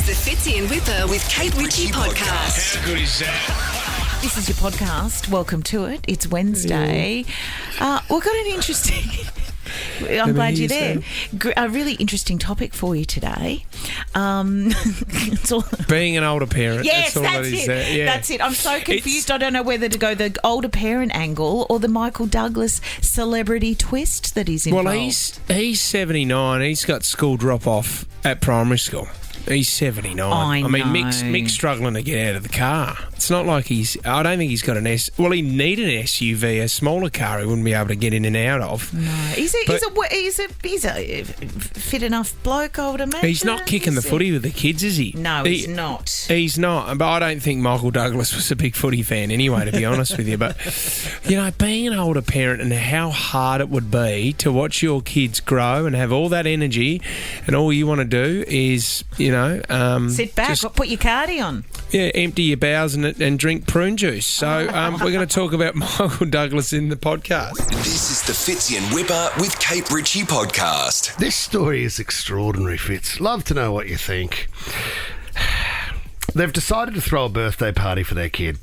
is the Fitzy and Wippa with Kate Ritchie podcast. How good is that? This is your podcast. Welcome to it. It's Wednesday. We've got an interesting... I'm glad you're there. A really interesting topic for you today. It's all... Being an older parent. Yes, that's it. Yeah. That's it. I'm so confused. I don't know whether to go the older parent angle or the Michael Douglas celebrity twist that he's involved. Well, he's 79. He's got school drop-off at primary school. He's 79. I mean, know. Mick's struggling to get out of the car. It's not like I don't think he's got an Well, he needed an SUV, a smaller car he wouldn't be able to get in and out of. No. He's a fit enough bloke, I would imagine. He's not kicking the footy with the kids, is he? No, he's not. He's not. But I don't think Michael Douglas was a big footy fan anyway, to be honest with you. But, being an older parent and how hard it would be to watch your kids grow and have all that energy and all you want to do is, sit back, put your cardi on. Yeah, empty your bowels and drink prune juice. So we're going to talk about Michael Douglas in the podcast. This is the Fitzy and Wippa with Kate Ritchie podcast. This story is extraordinary, Fitz. Love to know what you think. They've decided to throw a birthday party for their kid,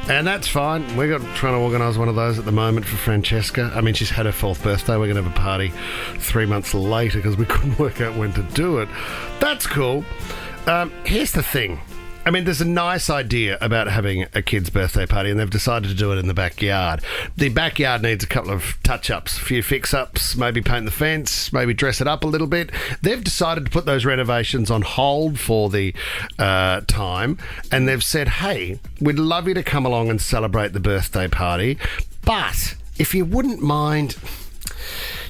and that's fine. We're trying to organise one of those at the moment for Francesca. I mean, she's had her 4th birthday. We're going to have a party 3 months later because we couldn't work out when to do it. That's cool. Here's the thing. I mean, there's a nice idea about having a kid's birthday party, and they've decided to do it in the backyard. The backyard needs a couple of touch-ups, a few fix-ups, maybe paint the fence, maybe dress it up a little bit. They've decided to put those renovations on hold for the time, and they've said, hey, we'd love you to come along and celebrate the birthday party, but if you wouldn't mind,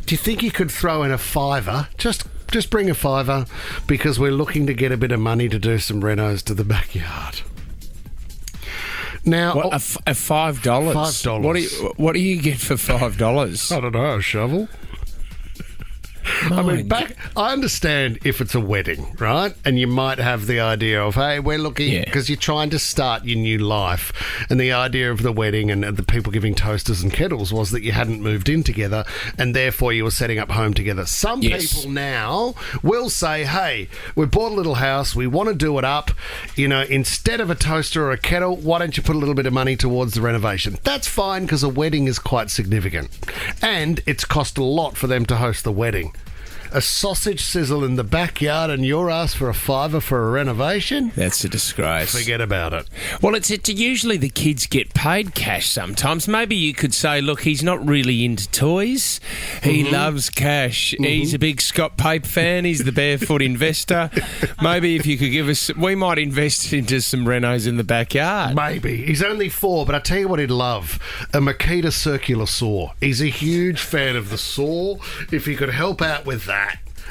do you think you could throw in a $5? Just bring a $5 because we're looking to get a bit of money to do some renos to the backyard. Now, a $5? $5. What do you get for $5? I don't know, a shovel. I understand if it's a wedding, right? And you might have the idea of, hey, we're looking, because you're trying to start your new life. And the idea of the wedding and the people giving toasters and kettles was that you hadn't moved in together and therefore you were setting up home together. Some people now will say, hey, we bought a little house, we want to do it up. Instead of a toaster or a kettle, why don't you put a little bit of money towards the renovation? That's fine because a wedding is quite significant. And it's cost a lot for them to host the wedding. A sausage sizzle in the backyard and you're asked for a $5 for a renovation? That's a disgrace. Forget about it. Well, it's usually the kids get paid cash sometimes. Maybe you could say, look, he's not really into toys. He loves cash. He's a big Scott Pape fan. He's the barefoot investor. Maybe if you could give us... We might invest into some renos in the backyard. Maybe. He's only 4, but I tell you what he'd love. A Makita circular saw. He's a huge fan of the saw. If you could help out with that.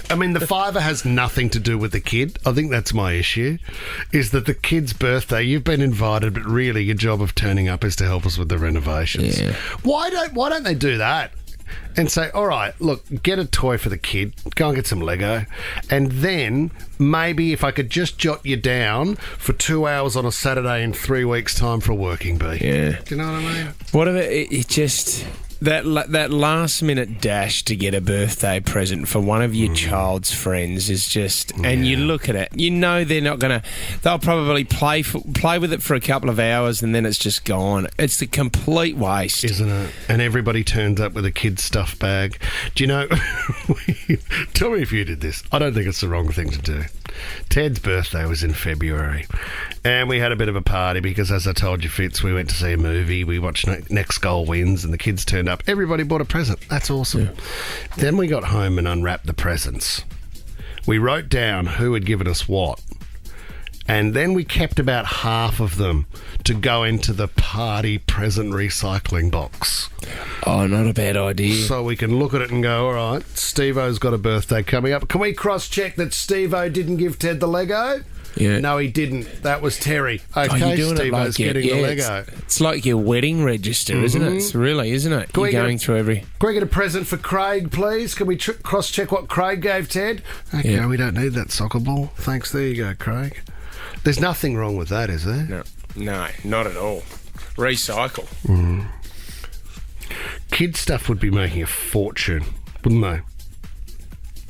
I mean, the $5 has nothing to do with the kid. I think that's my issue, is that the kid's birthday, you've been invited, but really your job of turning up is to help us with the renovations. Yeah. Why don't they do that? And say, all right, look, get a toy for the kid, go and get some Lego, and then maybe if I could just jot you down for 2 hours on a Saturday in 3 weeks' time for a working bee. Yeah. Do you know what I mean? Whatever, it just... That last minute dash to get a birthday present for one of your child's friends is just, and you look at it, they're not gonna. They'll probably play with it for a couple of hours and then it's just gone. It's the complete waste, isn't it? And everybody turns up with a kid's stuff bag. Do you know? Tell me if you did this. I don't think it's the wrong thing to do. Ted's birthday was in February, and we had a bit of a party because, as I told you, Fitz, we went to see a movie. We watched Next Goal Wins, and the kids turned up. Everybody bought a present. That's awesome. Yeah. Then we got home and unwrapped the presents. We wrote down who had given us what, and then we kept about half of them to go into the party present recycling box. Oh, not a bad idea. So we can look at it and go, all right, Steve-O's got a birthday coming up. Can we cross-check that Steve-O didn't give Ted the Lego? Yeah. No, he didn't. That was Terry. Okay, Steve-O's getting the Lego. It's like your wedding register, isn't it? It's really, isn't it? You're going through every... Can we get a present for Craig, please? Can we cross-check what Craig gave Ted? Okay, we don't need that soccer ball. Thanks. There you go, Craig. There's nothing wrong with that, is there? No, not at all. Recycle. Kids stuff would be making a fortune, wouldn't they?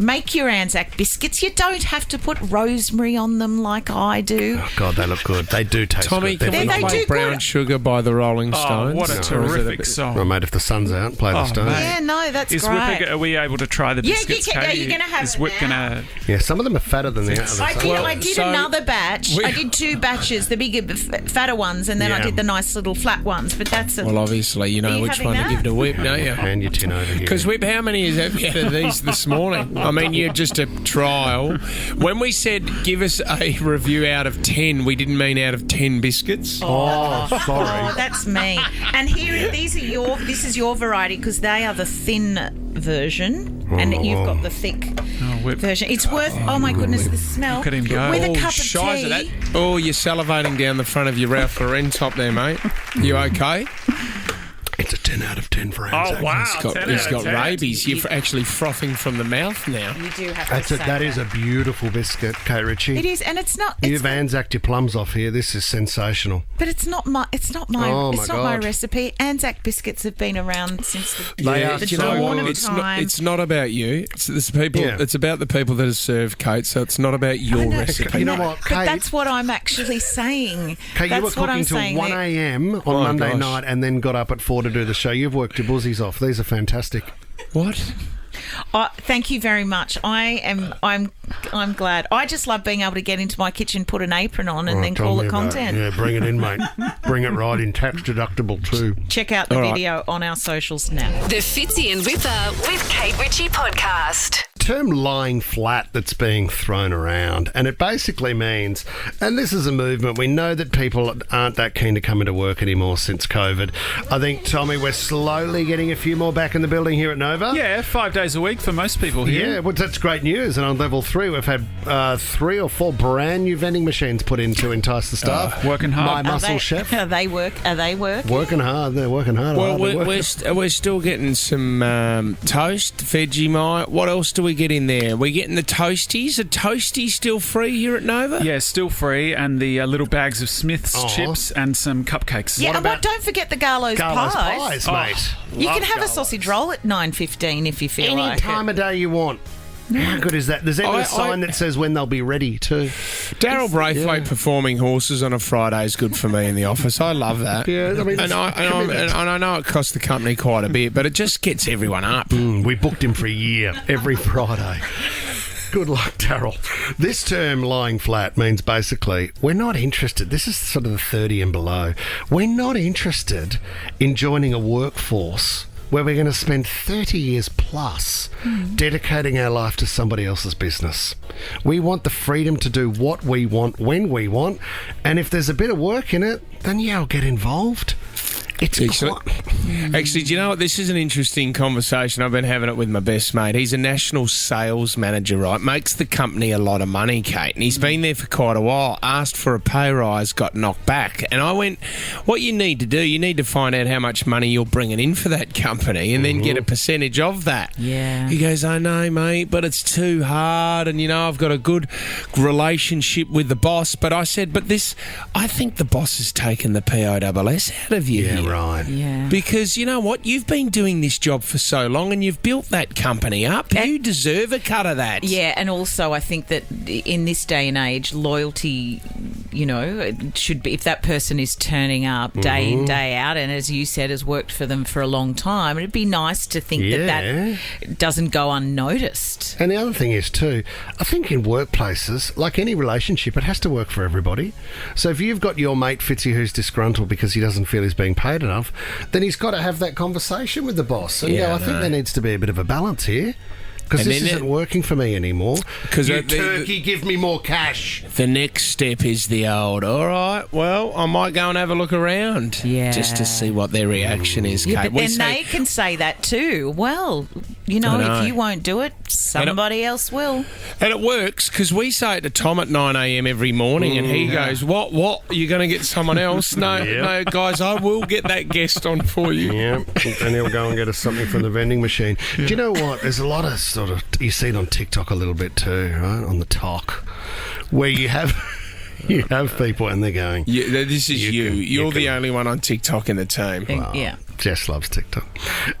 Make your Anzac biscuits. You don't have to put rosemary on them like I do. Oh, God, they look good. They do taste Tommy, good. can we They play do Brown good. Sugar by the Rolling Stones? what a Or is it terrific bit- song. Well, mate, if the sun's out, play the Stones. mate. Yeah, no, that's Is great. Wippa, are we able to try the Yeah, biscuits, you can- yeah, Katie? you're gonna have Is it Whip now. gonna... Yeah, some of them are fatter than the others. I did so another batch. we- I did 2 batches, the bigger, fatter ones, and then I Yeah. did the nice little flat ones. But that's Well, obviously, you Are know you which having one to that? give to Whip, don't you? Hand your tin over here. Because Whip, how many have you had of these this morning? I mean, you're just a trial. When we said give us a review out of 10, we didn't mean out of 10 biscuits. Oh, Oh, sorry. that's me. And here, this is your variety because they are the thin version, and you've got the thick Whip. version. It's worth. Oh my goodness, the smell. Look at him go. With a Oh, cup of shiza, tea. that- Oh, you're salivating down the front of your Ralph Lauren top there, mate. You okay? It's a 10 out of 10 for Anzac. Oh, wow. He's got rabies. You're actually frothing from the mouth now. You do have That to say is a beautiful biscuit, Kate Ritchie. It is, and it's not. It's You've Anzac your plums off here. This is sensational. But it's not my. It's not my. Oh, it's my not my God. recipe. Anzac biscuits have been around since the, They are the Do you know dawn what? of It's not, time. it's not about you. It's people. Yeah. It's about the people that are served, Kate. So it's not about your know. recipe. You know what, but Kate? that's what I'm actually saying. Kate, you that's were what I'm cooking till saying. 1 there. a.m. on Oh, Monday gosh. night and then got up at 4 to do the show. You've worked your buzzies off. These are fantastic. What? Thank you very much. I'm glad. I just love being able to get into my kitchen, put an apron on, and Oh, then tell call me it about content. Yeah, bring it in, mate. Bring it right in. Tax deductible too. Check out the All right. video on our socials now. The Fitzy and Wippa with Kate Ritchie podcast. Term lying flat that's being thrown around, and it basically means, and this is a movement, we know that people aren't that keen to come into work anymore since COVID. I think, Tommy, we're slowly getting a few more back in the building here at Nova. Yeah, 5 days a week for most people here. Yeah, well, that's great news. And on level 3, we've had 3 or 4 brand new vending machines put in to entice the staff. Working hard. My Are muscle they, chef. Are they working? Working hard. They're working hard. Well, hard. we're still getting some toast, Vegemite. What else do we get in there? We're getting the toasties. Are toasties still free here at Nova? Yeah, still free, and the little bags of Smith's Aw. chips and some cupcakes. Yeah, and don't forget the Garlo's Carlos pies. pies, mate. You can Love have a Garlo's. sausage roll at 9:15 if you feel Any like time it. of day you want. How good is that? There's even a sign that says when they'll be ready too. Daryl Braithwaite performing horses on a Friday is good for me in the office. I love that. Yeah, I mean, and I know it costs the company quite a bit, but it just gets everyone up. We booked him for a year, every Friday. Good luck, Daryl. This term, lying flat, means basically we're not interested. This is sort of the 30 and below. We're not interested in joining a workforce where we're going to spend 30 years plus dedicating our life to somebody else's business. We want the freedom to do what we want, when we want, and if there's a bit of work in it, then yeah, I'll get involved. It's Actually, do you know what? This is an interesting conversation. I've been having it with my best mate. He's a national sales manager, right? Makes the company a lot of money, Kate. And he's been there for quite a while. Asked for a pay rise, got knocked back. And I went, what you need to do, you need to find out how much money you're bringing in for that company and then get a percentage of that. Yeah. He goes, I know, mate, but it's too hard. And, you know, I've got a good relationship with the boss. But I said, I think the boss has taken the POSS out of you. Yeah, here. right. Yeah. Because you know what? You've been doing this job for so long and you've built that company up. You deserve a cut of that. Yeah, and also I think that in this day and age, loyalty, you know, it should be, if that person is turning up day in, day out, and as you said, has worked for them for a long time, it'd be nice to think that doesn't go unnoticed. And the other thing is too, I think in workplaces, like any relationship, it has to work for everybody. So if you've got your mate Fitzy who's disgruntled because he doesn't feel he's being paid enough, then he's got to have that conversation with the boss. And Yeah, I I think know. there needs to be a bit of a balance here. Because And this then isn't working for me anymore. 'Cause You the- turkey, give me more cash. The next step is the old, all right, well, I might go and have a look around. Yeah. Just to see what their reaction is, Kate. Yeah, but We then say- they can say that too. Well, you I know, know. if you won't do it, somebody else will. And it works because we say it to Tom at 9 a.m. every morning and he goes, what, you're going to get someone else? No, guys, I will get that guest on for you. Yeah, and he'll go and get us something from the vending machine. Do you know what? There's a lot of sort of, you see it on TikTok a little bit too, right? On the talk, where you have people and they're going, This is you. You're the only one on TikTok in the team. Yeah. Jess loves TikTok.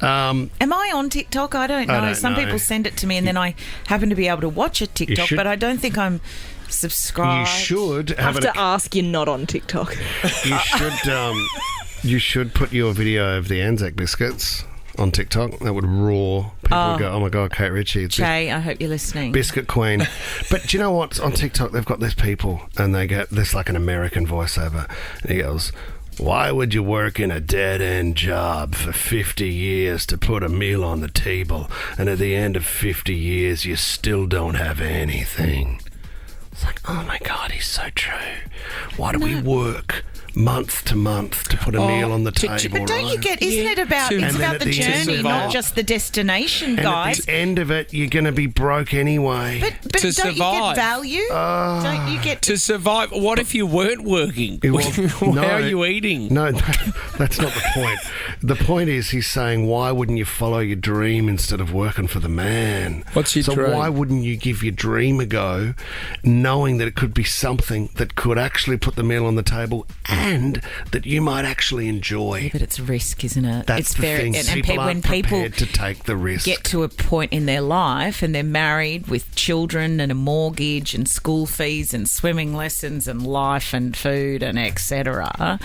Am I on TikTok? I don't know. don't Some know. people send it to me and then I happen to be able to watch a TikTok, should- but I don't think I'm subscribed. You should I have have to ask you're not on TikTok. You should put your video of the Anzac Biscuits on TikTok. That would roar. People would go, oh my God, Kate Ritchie. It's Jay, I hope you're listening. Biscuit Queen. But do you know what? On TikTok, they've got these people and they get this like an American voiceover. And he goes, why would you work in a dead-end job for 50 years to put a meal on the table, and at the end of 50 years, you still don't have anything? It's like, oh my God, he's so true. Why do we work month to month to put a meal on the table? But don't you right? get, isn't it about, it's And then about at the the end journey, of not it- just the destination, And guys. at the end of it, you're going to be broke anyway. But To don't you survive. get value? Don't you get... To survive, what if you weren't working? Well, How are you eating? No, that's not the point. The point is he's saying, why wouldn't you follow your dream instead of working for the man? What's your so dream? why wouldn't you give your dream a go, knowing that it could be something that could actually put the meal on the table and that you might actually enjoy? But it's risk, isn't it? That's it's the thing. And People when aren't people prepared to take the risk. get to a point in their life and they're married with children and a mortgage and school fees and swimming lessons and life and food and etc.,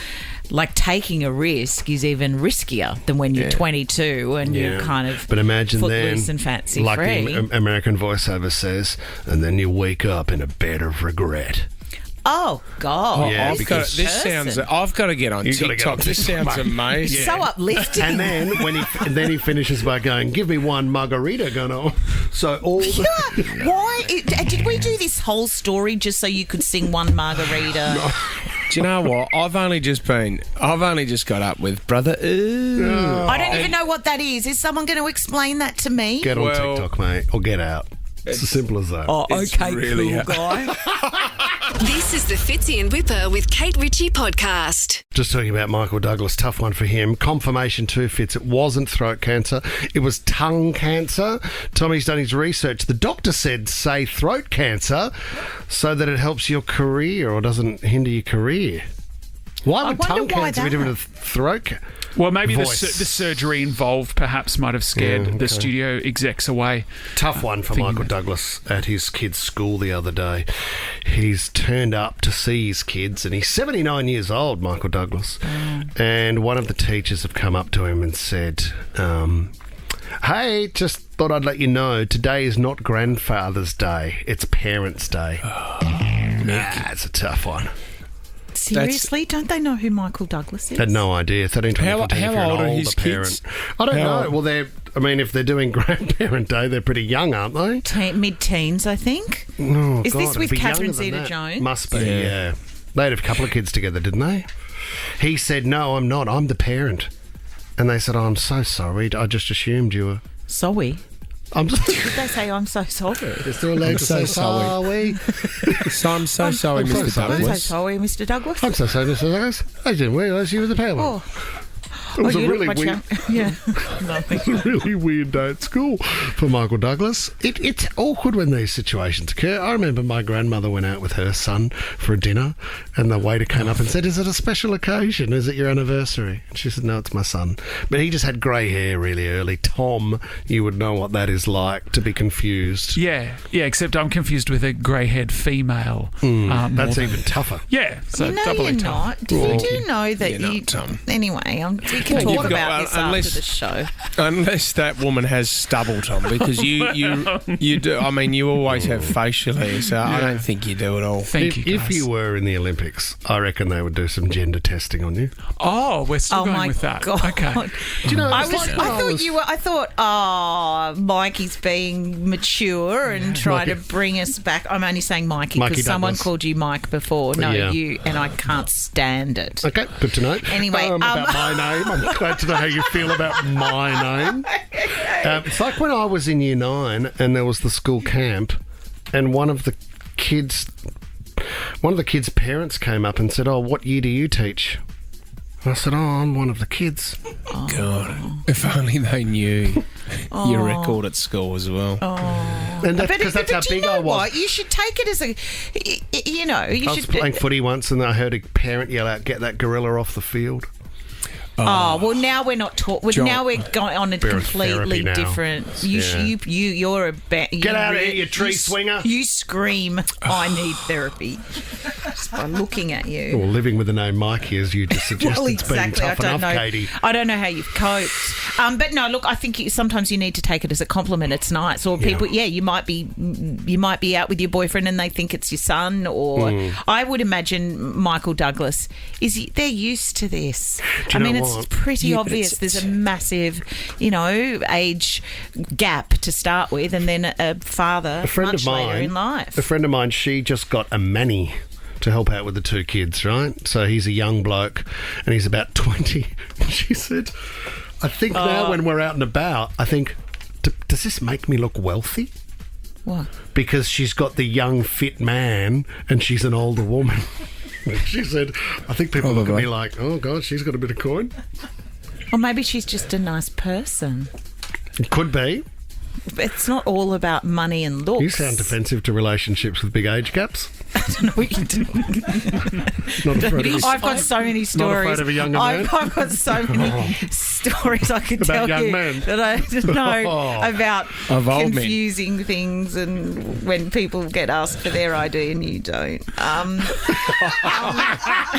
like taking a risk is even riskier than when you're 22 and you're kind of but imagine footloose then, and fancy like free. the American voiceover says, and then you wake up in a bed of regret. Oh God! Yeah, I've got, because- this sounds. I've got to get on You've gotta TikTok. get on This TikTok, sounds mate. amazing. So uplifting. And then he finishes by going, "Give me one margarita, Gunnar." So all the Why did we do this whole story just so you could sing one margarita? Do you know what? I've only just got up with Brother Ooh. I don't even know what that is. Is someone going to explain that to me? get on Well- TikTok, mate, or get out. It's as simple as that. Oh, It's okay, really cool hard. guy. This is the Fitzy and Wippa with Kate Ritchie podcast. Just talking about Michael Douglas, tough one for him. Confirmation too, Fitz. It wasn't throat cancer. It was tongue cancer. Tommy's done his research. The doctor said, say throat cancer so that it helps your career or doesn't hinder your career. Why would wonder tongue why cancer be that. different to throat cancer? Well, maybe the Voice. surgery involved perhaps might have scared Yeah, the okay. studio execs away. Tough one for Michael Douglas at his kids' school the other day. He's turned up to see his kids, and he's 79 years old, Michael Douglas. And one of the teachers have come up to him and said, hey, just thought I'd let you know, today is not Grandfather's Day, it's Parents' Day. It's a tough one. Seriously, don't they know who Michael Douglas is? Had no idea. 13, 14, How 15, if you're an old are older his parent. kids? I don't How- know. Well, if they're doing Grandparent Day, they're pretty young, aren't they? Mid-teens, I think. Oh, Is this God, with it'd be Catherine younger than that. Zeta-Jones? Must be, Yeah. yeah. They had a couple of kids together, didn't they? He said, no, I'm not. I'm the parent. And they said, oh, I'm so sorry. I just assumed you were. Sorry. I'm Did they say, I'm so sorry? Is there a leg to so say sorry. sorry? So I'm so sorry, I'm so Mr. sorry. I'm so Douglas. sorry, Mr. Douglas. I'm so sorry, Mr. Douglas. I didn't realise you were the parent. Oh, it was a you look really much weird... young- Yeah. It was a really weird day at school for Michael Douglas. It's awkward when these situations occur. I remember my grandmother went out with her son for a dinner and the waiter came up and said, is it a special occasion? Is it your anniversary? And she said, no, it's my son. But he just had grey hair really early. Tom, you would know what that is like, to be confused. Yeah, except I'm confused with a grey-haired female. That's more than- even tougher. Yeah, so You know doubly you're tough. not. You do know that You're you... not, Tom. Anyway, we can talk you've got- about this unless- after the show. Unless that woman has stubble, Tom, because you do. I mean, you always have facial hair, so I don't think you do at all. Thank you, If guys. you were in the Olympics, I reckon they would do some gender testing on you. Oh, we're still Oh going my with that. God. Okay. Do you know, I it's was. like I when thought was- you were. I thought, oh, Mikey's being mature and trying to Mikey. bring us back. I'm only saying Mikey Mikey because someone Douglas. called you Mike before. No, Yeah. you, and I can't stand it. Okay, good to know. Anyway, about my name. I'm glad to know how you feel about my name. It's like when I was in year 9 and there was the school camp, and one of the kids' parents came up and said, "Oh, what year do you teach?" And I said, "Oh, I'm one of the kids." God, if only they knew your record at school as well. And that's because that's how do you big know I was. what? You should take it as a. You know, you I was should. playing footy once and I heard a parent yell out, "Get that gorilla off the field." Oh, well, now we're not talking. John. Now we're going on a We're in completely therapy now. different. Yeah. You're a Get out of here, you tree swinger. You scream, I need therapy. Just by looking at you. Well, living with the name Mikey, as you just suggested, Well, it's been tough enough, Katie. I don't know how you've coped. But no, look, I think sometimes you need to take it as a compliment. It's nice. Or people, you might be out with your boyfriend and they think it's your son. Or I would imagine Michael Douglas they're used to this. Do you know it's what? pretty obvious. There's a massive, age gap to start with, and then a father much later in life. A friend of mine, she just got a manny to help out with the two kids, right? So he's a young bloke and he's about 20. She said, I think now when we're out and about, I think, does this make me look wealthy? What? Because she's got the young, fit man and she's an older woman. She said, I think people look at me like, oh, God, she's got a bit of coin. Or maybe she's just a nice person. It could be. It's not all about money and looks. You sound defensive to relationships with big age gaps. I don't know what you're doing. Not afraid of I've got so many stories. Not afraid of a younger man? I've got so many stories I could About tell young you men? that I know about Of old men. confusing things and when people get asked for their ID and you don't.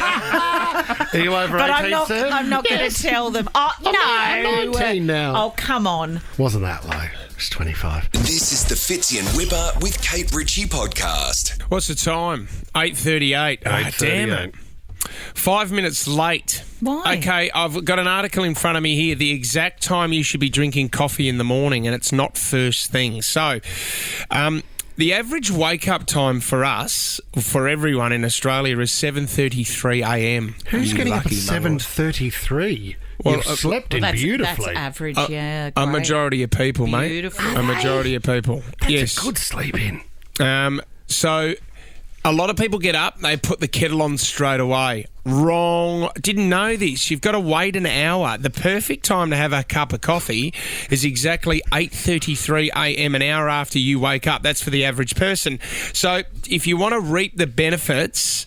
Are you over But 18, sir? I'm not going to tell them. Oh, no. I'm 19 now. Oh, come on. Wasn't that low. It's 25. This is the Fitzy and Wippa with Kate Ritchie podcast. What's the time? 8:38. Ah, damn it. 5 minutes late. Why? Okay, I've got an article in front of me here. The exact time you should be drinking coffee in the morning, and it's not first thing. So, the average wake-up time for us, for everyone in Australia, is 7:33 a.m. Who's You getting up at lucky muggles. 7:33? Well, You've slept in That's beautifully. average, A great. majority of people, mate. Beautiful. A majority of people. That's yes. a good sleep in. So a lot of people get up, they put the kettle on straight away. Wrong. Didn't know this. You've got to wait an hour. The perfect time to have a cup of coffee is exactly 8:33 a.m, an hour after you wake up. That's for the average person. So if you want to reap the benefits,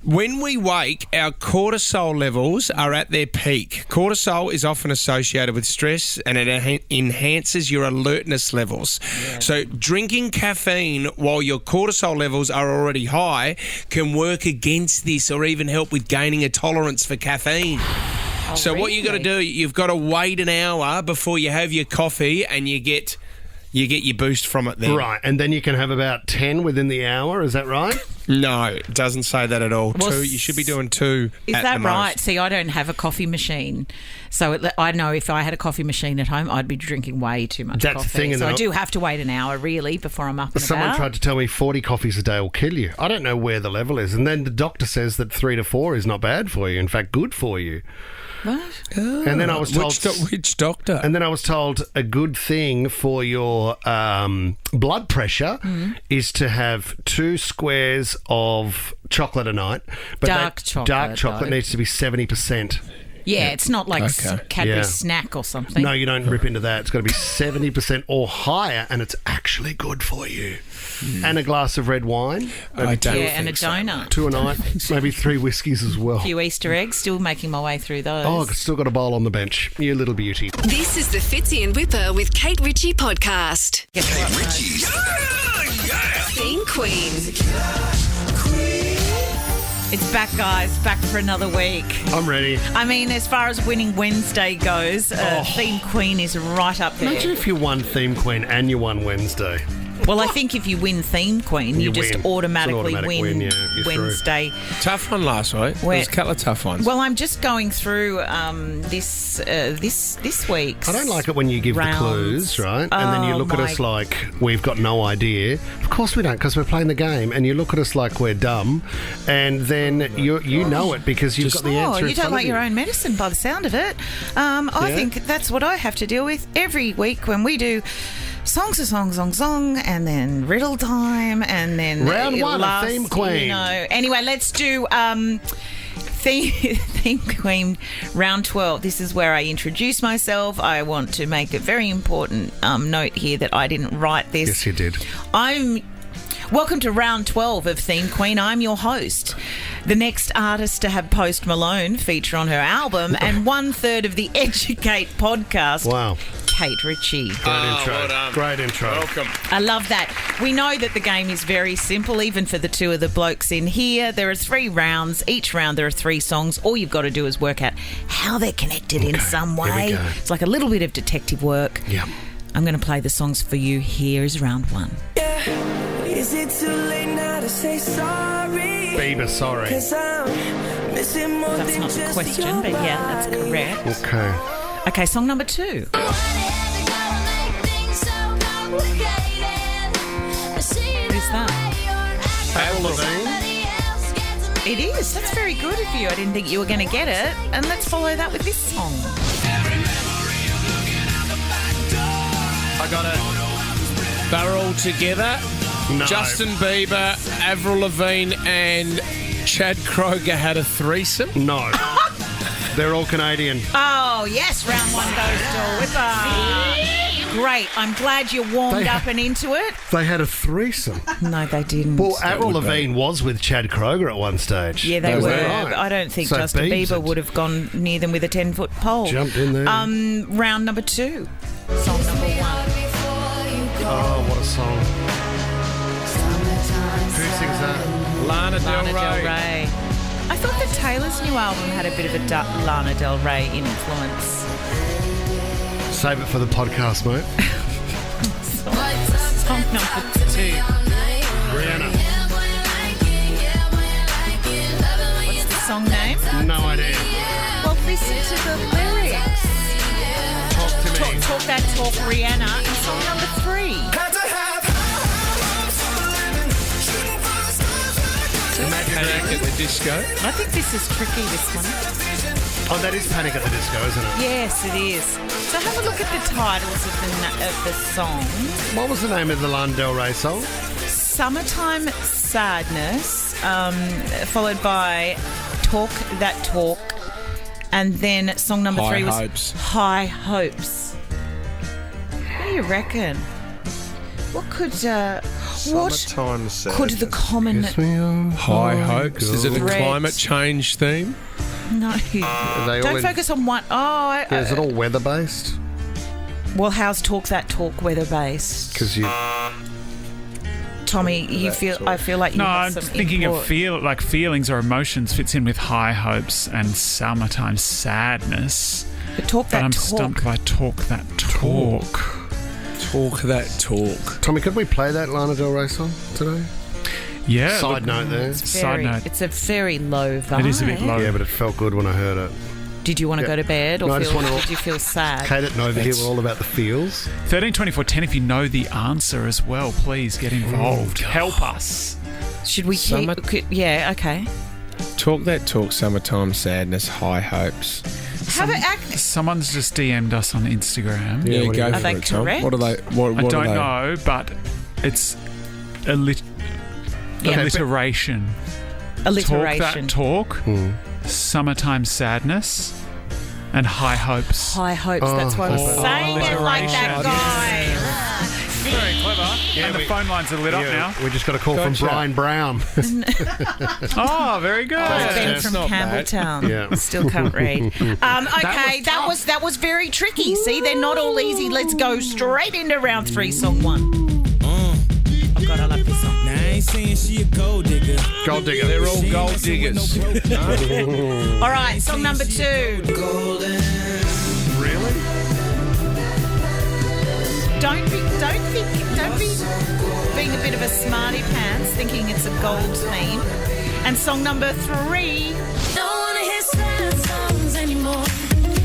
when we wake, our cortisol levels are at their peak. Cortisol is often associated with stress and it enhances your alertness levels. Yeah. So drinking caffeine while your cortisol levels are already high can work against this or even help with gaining a tolerance for caffeine. So what you got to do, you've got to wait an hour before you have your coffee and you get your boost from it then. Right, and then you can have about 10 within the hour, is that right? No, it doesn't say that at all. Well, two. You should be doing two. Is at that the right? most. See, I don't have a coffee machine. So I know if I had a coffee machine at home, I'd be drinking way too much That's coffee. the thing, so and I do have to wait an hour, really, before I'm up and Someone about. tried to tell me 40 coffees a day will kill you. I don't know where the level is. And then the doctor says that 3 to 4 is not bad for you. In fact, good for you. What? And then I was told... Which doctor? And then I was told a good thing for your blood pressure is to have 2 squares of chocolate a night. But Dark that chocolate, dark chocolate though. needs to be 70%. Yeah, it's not like Cadbury Yeah. snack or something. No, you don't rip into that. It's got to be 70% or higher, and it's actually good for you. And a glass of red wine. I don't and a think so. donut. 2 a night, maybe 3 whiskies as well. A few Easter eggs, still making my way through those. Oh, I've still got a bowl on the bench. You little beauty. This is the Fitzy and Wippa with Kate Ritchie podcast. Kate Ritchie's Theme Queen. It's back, guys. Back for another week. I'm ready. I mean, as far as winning Wednesday goes, Theme Queen is right up there. Imagine if you won Theme Queen and you won Wednesday. Well, I think if you win Theme Queen, you just win. It's an automatically automatic win win, yeah, you're through. Wednesday. Tough one last week. Where- There's a couple of tough ones. Well, I'm just going through this week's. I don't like it when you give rounds. the clues, right? And then you Oh, look at us like we've got no idea. Of course we don't, because we're playing the game. And you look at us like we're dumb. And then you know it because you've got the answer. you in don't front like of your own medicine by the sound of it. I think that's what I have to deal with every week when we do song, and then riddle time, and then Round one of last, Theme Queen. Anyway, let's do Theme Queen round 12. This is where I introduce myself. I want to make a very important note here that I didn't write this. Yes, you did. Welcome to round 12 of Theme Queen. I'm your host. The next artist to have Post Malone feature on her album and 1/3 of the Educate podcast. Wow. Kate Ritchie. Great intro. Well done. Great intro. Welcome. I love that. We know that the game is very simple, even for the two of the blokes in here. There are 3 rounds. Each round there are 3 songs. All you've got to do is work out how they're connected in some here we way. go. It's like a little bit of detective work. Yeah. I'm going to play the songs for you. Here's round 1. Is it too late now to say sorry? Bieber, sorry. 'Cause I'm missing more That's than not the just question, your but yeah, that's body. correct. Okay. Okay, song number 2. Who's that? Avril Lavigne. It is. That's very good of you. I didn't think you were going to get it. And let's follow that with this song. I got it. They're all together. No. Justin Bieber, Avril Lavigne, and Chad Kroeger had a threesome. No. They're all Canadian. Oh, yes. Round 1 goes to Wippa. Great. I'm glad you warmed up and into it. They had a threesome. No, they didn't. Well, Avril would be. Lavigne was with Chad Kroeger at one stage. Yeah, they were. Right. I don't think So Justin Biebs Bieber had- would have gone near them with a 10-foot pole. Jumped in there. Round number 2. Song number 1. Oh, what a song. Who sings that? Lana Del Lana Del Rey. Rey. I thought that Taylor's new album had a bit of a Lana Del Rey influence. Save it for the podcast, mate. Song number 2. Rihanna. What's the song name? No idea. Well, listen to the lyrics. Talk to me. Talk that talk, Rihanna. And song number 3. Panic at the Disco. I think this is tricky, this one. Oh, that is Panic at the Disco, isn't it? Yes, it is. So have a look at the titles of the song. What was the name of the Lana Del Rey song? Summertime Sadness, followed by Talk That Talk, and then song number High 3 was Hopes. High Hopes. What do you reckon? What could the common High Hopes. Is it a Threads. climate change theme? no? They all Don't in- focus on one. Oh, Yeah, is it all weather based? well, how's Talk That Talk weather based? Because you. Tommy, you feel? I feel like you No, have I'm some thinking input. of feelings or emotions fits in with High Hopes and Summertime Sadness. But Talk But That I'm Talk. stumped by Talk That Talk. Talk that talk. Tommy, could we play that Lana Del Rey song today? Yeah. Side note there. Side note. It's a very low vibe. It is a bit low. Yeah, but it felt good when I heard it. Did you want to go to bed, or No, I just wanna- did you feel sad? Kate at Nova here, we're all about the feels. 132410, if you know the answer as well, please get involved. Help us. Should we Summer- yeah, okay. Talk that talk. Summertime sadness. High hopes. Have it act. Someone's just DM'd us on Instagram. Yeah, what go are for they it, Tom. correct? What are they? What I are don't they? know, but it's alliteration. Alliteration. Talk that talk. Summertime sadness. And high hopes. High hopes. That's why I was Oh. saying it like that, guys. Very clever. And the phone lines are lit up now. We just got a call from Gotcha. Brian Brown. Oh, very good. Ben that's from not bad. Campbelltown. Yeah. Still can't read. Okay, that was very tricky. See, they're not all easy. Let's go straight into round 3, song 1. Oh God, I love this song. Now I ain't saying she a gold digger. Gold digger. They're all gold diggers. All right, song number 2. Really? Don't be being a bit of a smarty pants thinking it's a gold theme. And song number 3. Don't wanna hear sad songs anymore.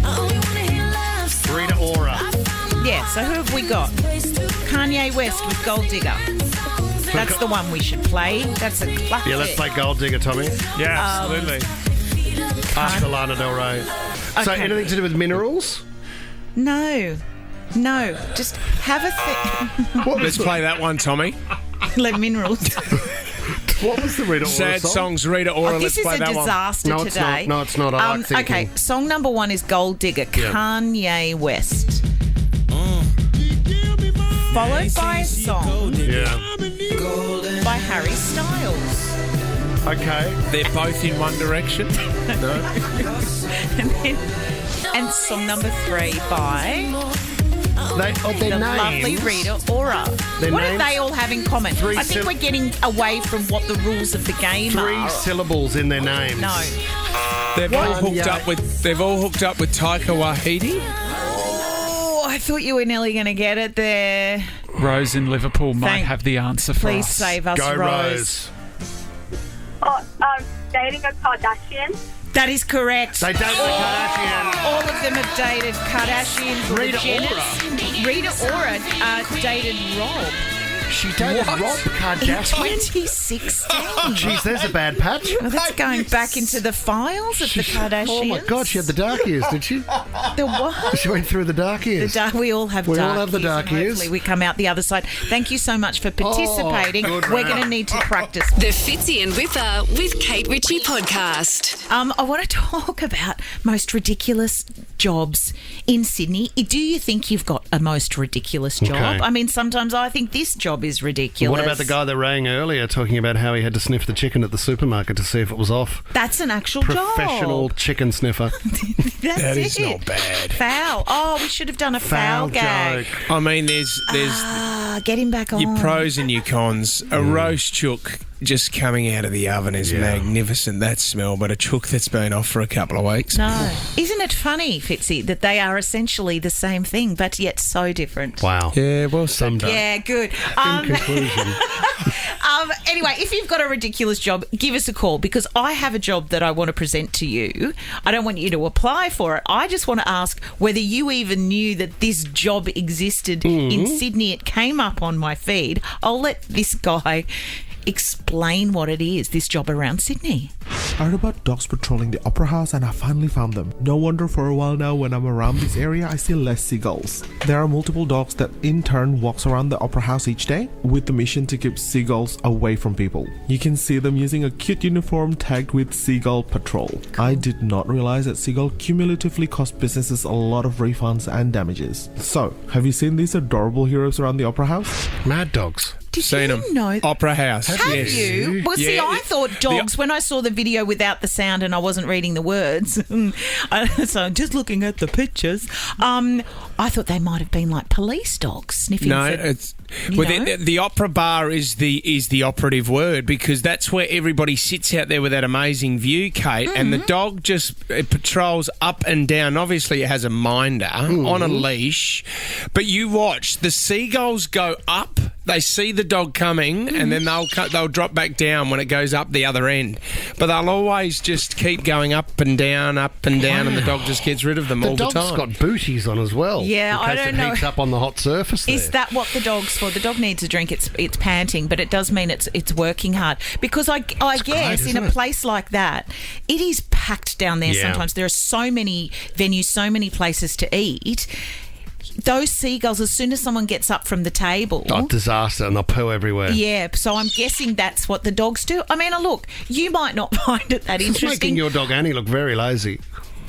I only wanna hear love songs. Rita Ora. Yeah, so who have we got? Kanye West with Gold Digger. That's the one we should play. That's a classic. Yeah, let's play Gold Digger, Tommy. Yeah, absolutely. After Lana Del Rey. So Okay. anything to do with minerals? No, just have a thing. Let's play that one, Tommy. Like minerals. What was the Rita Ora Sad song? songs. Rita Ora. This Let's is play a that one. disaster No, it's today. not. No, it's not. I like thinking. Okay, song number 1 is Gold Digger, Yeah. Kanye West. followed by a song Yeah. by Harry Styles. Okay. They're both in One Direction. No. And song number 3 by Their the lovely names. Rita Ora. Their What do names- they all have in common? Three I think we're getting away from what the rules of the game 3 are. syllables in their names. No. They've all hooked up with Taika Waititi. Oh, I thought you were nearly going to get it there. Rose in Liverpool might Thank- have the answer for Please us. save us, Go, Rose. Rose. Dating a Kardashian. That is correct. They date the Kardashians. All of them have dated Kardashians. Rita Jenners. Rita Ora dated Rob She dated Rob in Kardashian? 2016. Jeez, there's a bad patch. Well, that's going back into the files of the Kardashians. Oh, my God, she had the dark ears, did she? The what? She went through the dark ears. We all have We all dark have the ears, dark and ears. hopefully we come out the other side. Thank you so much for participating. good We're round. going to need to practice. The Fitzy and Wippa with Kate Ritchie podcast. I want to talk about most ridiculous jobs in Sydney. Do you think you've got a most ridiculous job? Okay. I mean, sometimes I think this job is ridiculous. What about the guy that rang earlier talking about how he had to sniff the chicken at the supermarket to see if it was off? That's an actual Professional job. chicken sniffer. That's That it. is not bad. Foul. Oh, we should have done a foul gag. joke. I mean, there's Get him back on. your pros and your cons. A roast chook just coming out of the oven is magnificent, that smell, but a chook that's been off for a couple of weeks. No. Isn't it funny, Fitzy, that they are essentially the same thing, but yet so different? Wow. Yeah, well, some Yeah, good. In conclusion. Anyway, if you've got a ridiculous job, give us a call because I have a job that I want to present to you. I don't want you to apply for it. I just want to ask whether you even knew that this job existed in Sydney. It came up on my feed. I'll let this guy explain what it is, this job around Sydney. I heard about dogs patrolling the Opera House and I finally found them. No wonder for a while now when I'm around this area I see less seagulls. There are multiple dogs that in turn walks around the Opera House each day with the mission to keep seagulls away from people. You can see them using a cute uniform tagged with Seagull Patrol. I did not realize that seagull cumulatively cost businesses a lot of refunds and damages. So, have you seen these adorable heroes around the Opera House? Mad dogs. Did Seen you them. know? Opera House. Have yes. you? Well, see, Yeah, I thought dogs, when I saw the video without the sound and I wasn't reading the words, so just looking at the pictures, I thought they might have been like police dogs sniffing No, for... it's you well, know? the opera bar is the operative word because that's where everybody sits out there with that amazing view, Kate, and the dog just patrols up and down. Obviously, it has a minder on a leash, but you watch the seagulls go up. They see the dog coming, and then they'll drop back down when it goes up the other end. But they'll always just keep going up and down, and the dog just gets rid of them all the dog's time. got booties on as well. Yeah, in I case don't it know. heats up on the hot surface there. Is that what the dog's for? The dog needs a drink. It's panting, but it does mean it's working hard. Because I guess great, in a isn't it? place like that, it is packed down there Yeah. sometimes. There are so many venues, so many places to eat. Those seagulls, as soon as someone gets up from the table... Oh, disaster, and they'll poo everywhere. Yeah, so I'm guessing that's what the dogs do. I mean, look, you might not find it that It's interesting. making your dog Annie look very lazy.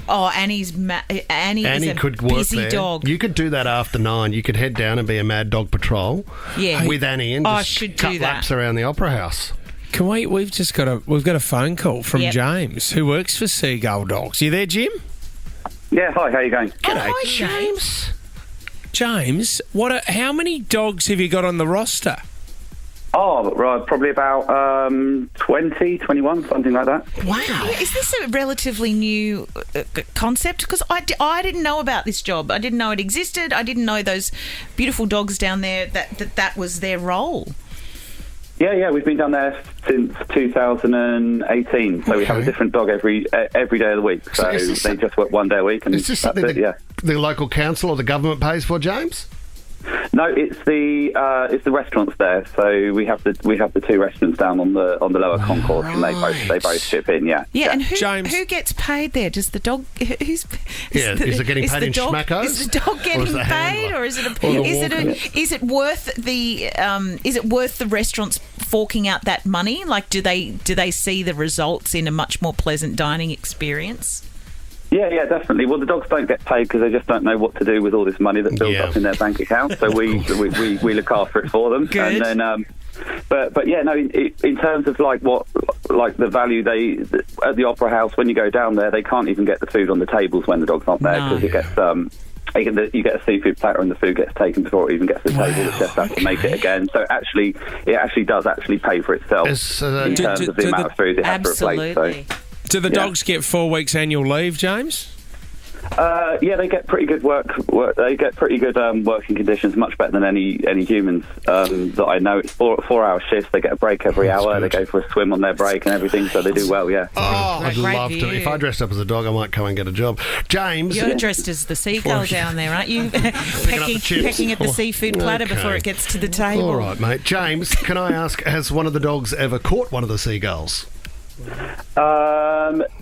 Oh, Annie is a could work busy there. dog. You could do that after 9. You could head down and be a mad dog patrol. Yeah. With Annie and Oh, I just should cut do that. laps around the Opera House. Can we've got a phone call from Yep. James, who works for Seagull Dogs. You there, Jim? Yeah, hi, how you going? G'day, hi, James. James, how many dogs have you got on the roster? Oh, right, probably about 20, 21, something like that. Wow. Is this a relatively new concept? Because I didn't know about this job. I didn't know it existed. I didn't know those beautiful dogs down there, that was their role. Yeah, we've been down there since 2018. So we have a different dog every day of the week. So they just work one day a week. And Is this that's something it, the local council or the government pays for, James? No, it's the restaurants there. So we have the two restaurants down on the lower concourse, and they both chip in. Yeah. Yeah, and who gets paid there? Does the dog? Is it getting paid in schmackos? Is the dog getting the paid, handler? or is it worth the restaurants forking out that money? Like, do they see the results in a much more pleasant dining experience? Yeah, definitely. Well, the dogs don't get paid because they just don't know what to do with all this money that builds up in their bank account. So we look after it for them. Good. And then, but yeah, no. In terms of the value at the Opera House, when you go down there, they can't even get the food on the tables when the dog's not there because it gets you get a seafood platter and the food gets taken before it even gets to the table. The chef has to make it again. So it does pay for itself in terms of the amount of food it has to replace. So. Do the dogs get 4 weeks annual leave, James? Yeah, they get pretty good work. They get pretty good working conditions, much better than any humans that I know. It's 4-hour shifts. They get a break every hour. They go for a swim on their break and everything, so they do well. Yeah. Oh, I'd love to. If I dressed up as a dog, I might come and get a job. James, you're dressed as the seagull down there, aren't you? pecking at the seafood platter before it gets to the table. All right, mate. James, can I ask, has one of the dogs ever caught one of the seagulls?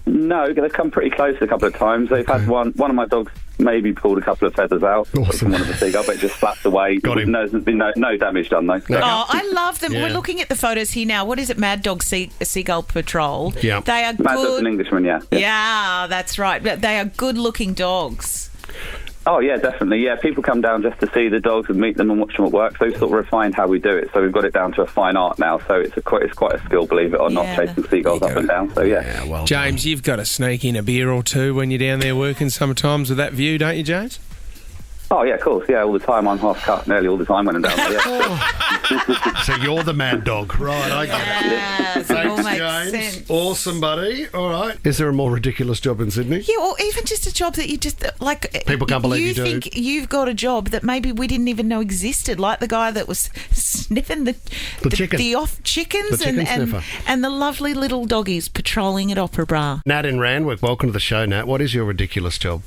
No, they've come pretty close a couple of times. They've had one of my dogs maybe pulled a couple of feathers out from one of the seagulls, but it just flapped away. Got him. There's been no damage done, though. No. Oh, I love them. Yeah. We're looking at the photos here now. What is it? Mad Dog Seagull Patrol. Yeah. They are Mad Dog's good. an Englishman, yeah. Yeah, that's right. They are good-looking dogs. Oh, yeah, definitely. Yeah, people come down just to see the dogs and meet them and watch them at work. So we've sort of refined how we do it. So we've got it down to a fine art now. So it's quite a skill, believe it or not, chasing seagulls up and down. So, yeah. Well James, you've got to sneak in a beer or two when you're down there working sometimes with that view, don't you, James? Oh, yeah, of course. Yeah, all the time. I'm half cut nearly all the time when I'm down there. Yeah. So you're the mad dog. Right, I get it. Yes, it all Thanks, makes James. sense. Awesome, buddy. All right. Is there a more ridiculous job in Sydney? Yeah, or even just a job that you just, like... People can't believe you do. think you've got a job that maybe we didn't even know existed, like the guy that was sniffing the chicken. the off chickens The chicken sniffer. and the lovely little doggies patrolling at Opera Bar. Nat in Randwick, welcome to the show, Nat. What is your ridiculous job?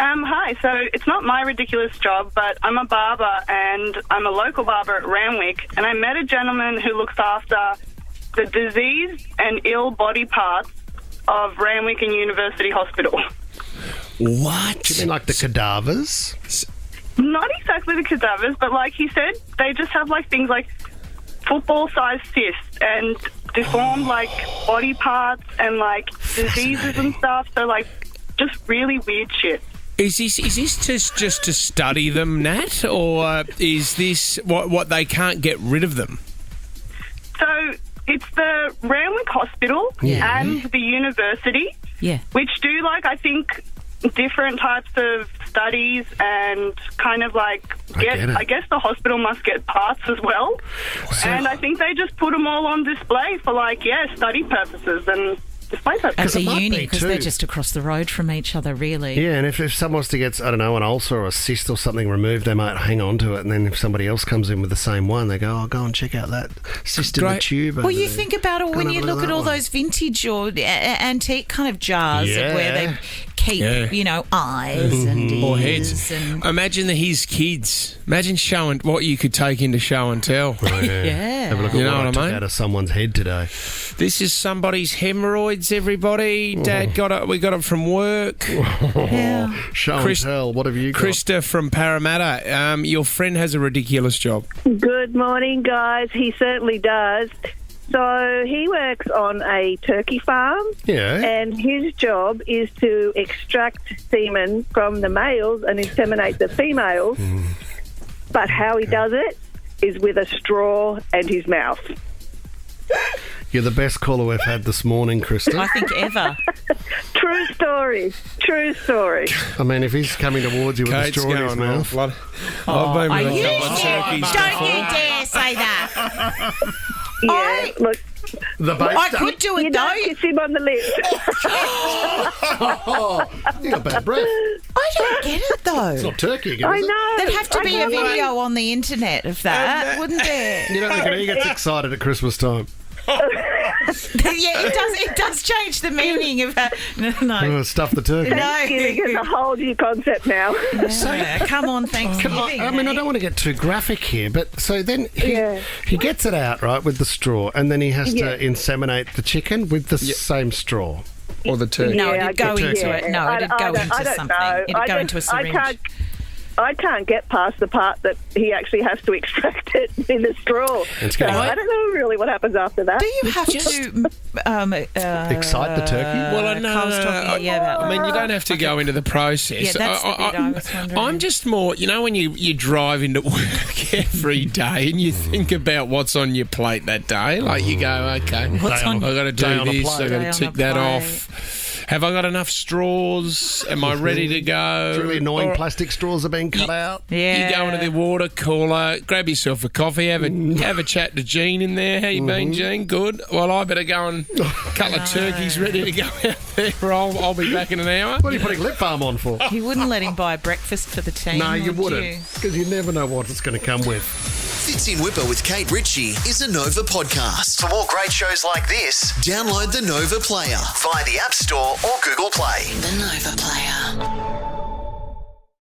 Hi. So it's not my ridiculous job, but I'm a barber and I'm a local barber at Randwick, and I met a gentleman who looks after the diseased and ill body parts of Randwick and University Hospital. What? Do you mean like the cadavers? Not exactly the cadavers, but like he said, they just have like things like football-sized cysts and deformed like body parts and like diseases and stuff. So like just really weird shit. Is this just to study them, Nat, or is this what they can't get rid of them? So it's the Randwick Hospital and the university, which do like I think different types of studies and kind of like I guess the hospital must get parts as well. And I think they just put them all on display for like study purposes and display purposes. As a uni, because they're just across the road from each other, really. Yeah, and if someone wants to get, I don't know, an ulcer or a cyst or something removed, they might hang on to it, and then if somebody else comes in with the same one, they go, go and check out that cyst in the tube. Well, you think about it when you look at all those vintage or antique kind of jars of where they keep, eyes and or ears. heads. And Imagine his kids. Imagine showing what you could take into show and tell. Oh, yeah. Have a look at what I took out of someone's head today. This is somebody's hemorrhoids, everybody. Dad we got it from work. Show and tell. What have you got? Krista from Parramatta. Your friend has a ridiculous job. Good morning, guys. He certainly does. So he works on a turkey farm, and his job is to extract semen from the males and inseminate the females. But how he does it is with a straw and his mouth. You're the best caller we've had this morning, Krista. I think ever. True story. True story. I mean, if he's coming towards you with a straw in his mouth. I've been with a couple of turkeys Don't you dare say that. Look. I could do it, though. You kiss him on the lips. You got bad breath. I don't get it, though. It's not turkey again, I is it? know. There'd have to be a video on the internet of that, wouldn't there? You don't think he gets excited at Christmas time? It does change the meaning of that. No. Stuff the turkey. Thanksgiving is a whole new concept now. Come on, Thanksgiving. I mean, I don't want to get too graphic here, but so then he gets it out, right, with the straw, and then he has to inseminate the chicken with the same straw. Or the turkey. No, it'd go into it. No, it'd go into something. It'd go into a syringe. I can't get past the part that he actually has to extract it in the straw. So I don't know really what happens after that. Do you have to excite the turkey? Well, no. I mean, you don't have to go into the process. Yeah, that's the bit I was wondering. I'm just more, when you drive into work every day and you think about what's on your plate that day, like you go, okay, I've got to do this, I've got to tick that off. Have I got enough straws? Am I ready to go? It's really annoying. Plastic straws are being cut out. Yeah. You go into the water cooler, grab yourself a coffee, have a chat to Jean in there. How you been, Jean? Good. Well, I better go and a couple of turkeys ready to go out there. I'll be back in an hour. What are you putting lip balm on for? You wouldn't let him buy breakfast for the team. No, you wouldn't, because you never know what it's going to come with. Fits in Wippa with Kate Ritchie is a Nova podcast. For more great shows like this, download the Nova Player via the App Store or Google Play. The Nova Player.